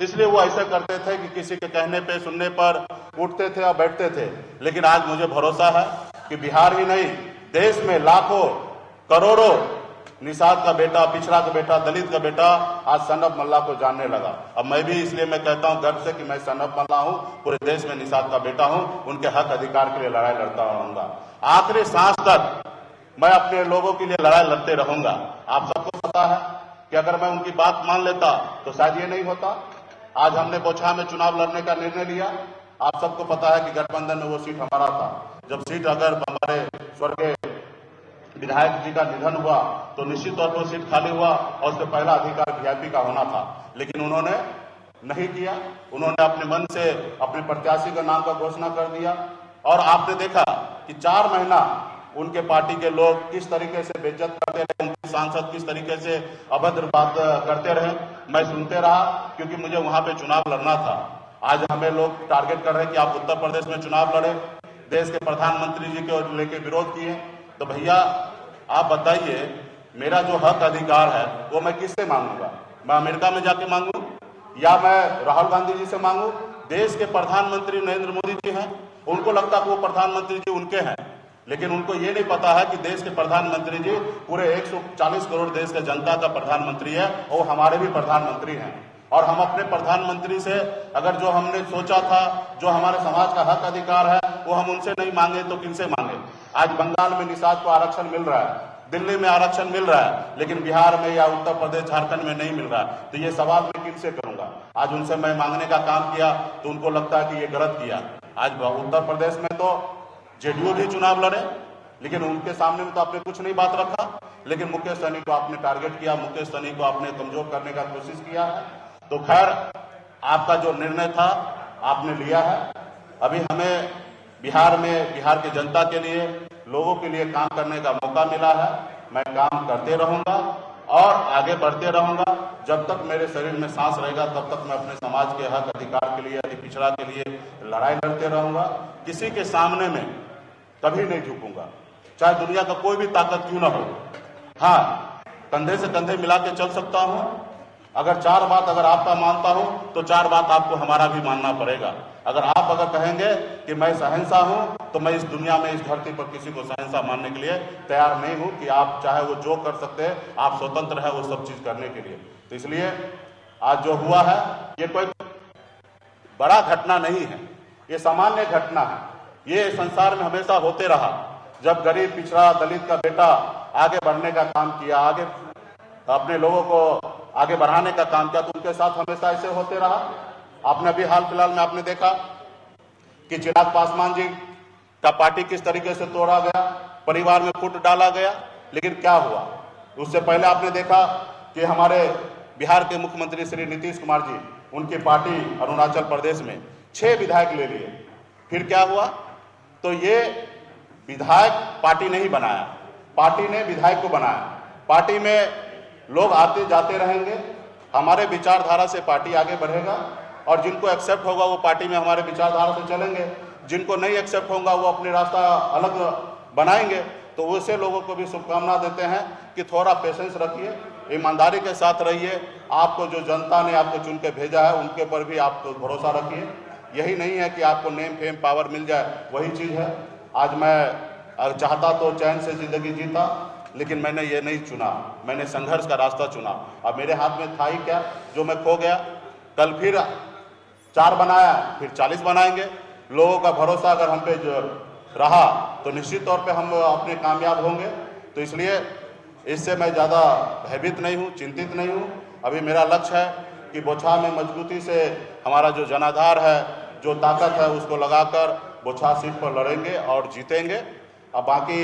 इसलिए वो ऐसा करते थे कि किसी के कहने पे सुनने पर उठते थे और बैठते थे। लेकिन आज मुझे भरोसा है कि बिहार ही नहीं, देश में लाखों करोड़ों निषाद का बेटा, पिछड़ा का बेटा, दलित का बेटा आज सनब मल्ला को जानने लगा। अब मैं भी इसलिए मैं कहता हूं गर्व से कि मैं सनब मल्ला हूं, पूरे देश में निषाद का बेटा हूं, उनके हक अधिकार के लिए लड़ाई लड़ता रहूंगा। आखिरी सांस तक मैं अपने लोगों के लिए लड़ाई लड़ते रहूंगा। आप सबको पता है कि अगर मैं उनकी बात मान लेता तो शायद ये नहीं होता। आज हमने बोचहा में चुनाव लड़ने का निर्णय लिया। आप सबको पता है कि गठबंधन में वो सीट हमारा था। जब सीट अगर हमारे स्वर्गीय विधायक जी का निधन हुआ तो निश्चित तौर पर सीट खाली हुआ और उसका पहला अधिकार वीआईपी का होना था, लेकिन उन्होंने नहीं किया। उन्होंने अपने मन से अपने प्रत्याशी का नाम का घोषणा कर दिया और आपने देखा कि 4 महीना उनके पार्टी के लोग किस तरीके से बेइज्जत करते रहे, उनके सांसद किस तरीके से अभद्र बात करते रहे। मैं सुनते रहा क्योंकि मुझे वहां पे चुनाव लड़ना था। आज हमें लोग टारगेट कर रहे हैं कि आप उत्तर प्रदेश में चुनाव लड़े, देश के प्रधानमंत्री जी को लेकर विरोध किए। तो भैया आप बताइए, मेरा जो हक अधिकार है वो मैं किससे मांगूंगा? मैं अमेरिका में जाके मांगू या मैं राहुल गांधी जी से मांगू? देश के प्रधानमंत्री नरेंद्र मोदी जी हैं, उनको लगता है कि वो प्रधानमंत्री जी उनके हैं, लेकिन उनको ये नहीं पता है कि देश के प्रधानमंत्री जी पूरे 140 करोड़ देश के जनता का प्रधानमंत्री है और हमारे भी प्रधानमंत्री हैं। और हम अपने प्रधानमंत्री से अगर जो हमने सोचा था, जो हमारे समाज का हक अधिकार है, वो हम उनसे नहीं मांगे तो किनसे मांगे? आज बंगाल में निषाद को आरक्षण मिल रहा है, दिल्ली में आरक्षण मिल रहा है, लेकिन बिहार में या उत्तर प्रदेश, झारखंड में नहीं मिल रहा है। तो ये सवाल मैं किनसे करूंगा? आज उनसे मैं मांगने का काम किया तो उनको लगता है कि ये गलत किया। आज उत्तर प्रदेश में तो जेडीयू भी चुनाव लड़े, लेकिन उनके सामने में तो आपने कुछ नहीं बात रखा, लेकिन मुकेश सहनी को आपने टारगेट किया, मुकेश सहनी को आपने कमजोर करने का कोशिश किया है। तो खैर, आपका जो निर्णय था आपने लिया है। अभी हमें बिहार में बिहार की जनता के लिए, लोगों के लिए काम करने का मौका मिला है। मैं काम करते रहूंगा और आगे बढ़ते रहूंगा। जब तक मेरे शरीर में सांस रहेगा तब तक मैं अपने समाज के हक अधिकार के लिए, अति पिछड़ा के लिए लड़ाई लड़ते रहूंगा। किसी के सामने में कभी नहीं झुकूंगा, चाहे दुनिया का कोई भी ताकत क्यों ना हो। हाँ, कंधे से कंधे मिला के चल सकता हूं। अगर 4 बात अगर आपका मानता हूं तो 4 बात आपको हमारा भी मानना पड़ेगा। अगर आप अगर कहेंगे कि मैं शहंशाह हूं तो मैं इस दुनिया में, इस धरती पर किसी को शहंशाह मानने के लिए तैयार नहीं हूं कि आप चाहे वो जो कर सकते हैं, आप स्वतंत्र है वो सब चीज करने के लिए। तो इसलिए आज जो हुआ है ये कोई बड़ा घटना नहीं है, ये सामान्य घटना है। ये संसार में हमेशा होते रहा। जब गरीब, पिछड़ा, दलित का बेटा आगे बढ़ने का काम किया, आगे अपने लोगों को आगे बढ़ाने का काम किया, तो उनके साथ हमेशा ऐसे होते रहा। आपने अभी हाल फिलहाल में आपने देखा कि चिराग पासवान जी का पार्टी किस तरीके से तोड़ा गया, परिवार में फूट डाला गया, लेकिन क्या हुआ? उससे पहले आपने देखा कि हमारे बिहार के मुख्यमंत्री श्री नीतीश कुमार जी, उनकी पार्टी अरुणाचल प्रदेश में 6 विधायक ले लिए। फिर क्या हुआ? तो ये विधायक पार्टी नहीं बनाया, पार्टी ने विधायक को बनाया। पार्टी में लोग आते जाते रहेंगे, हमारे विचारधारा से पार्टी आगे बढ़ेगा और जिनको एक्सेप्ट होगा वो पार्टी में हमारे विचारधारा से चलेंगे, जिनको नहीं एक्सेप्ट होगा वो अपने रास्ता अलग बनाएंगे। तो वैसे लोगों को भी शुभकामना देते हैं कि थोड़ा पेशेंस रखिए, ईमानदारी के साथ रहिए। आपको जो जनता ने आपको चुन के भेजा है उनके पर भी आप तो भरोसा रखिए। यही नहीं है कि आपको नेम फेम पावर मिल जाए, वही चीज़ है। आज मैं चाहता तो चैन से जिंदगी जीता, लेकिन मैंने ये नहीं चुना, मैंने संघर्ष का रास्ता चुना। अब मेरे हाथ में था ही क्या जो मैं खो गया? कल फिर 4 बनाया, फिर 40 बनाएंगे। लोगों का भरोसा अगर हम पे जो रहा तो निश्चित तौर पे हम अपने कामयाब होंगे। तो इसलिए इससे मैं ज़्यादा भयभीत नहीं हूँ, चिंतित नहीं हूँ। अभी मेरा लक्ष्य है कि बोचहा में मजबूती से हमारा जो जनाधार है, जो ताकत है, उसको लगाकर बोचहा सीट पर लड़ेंगे और जीतेंगे। अब बाकी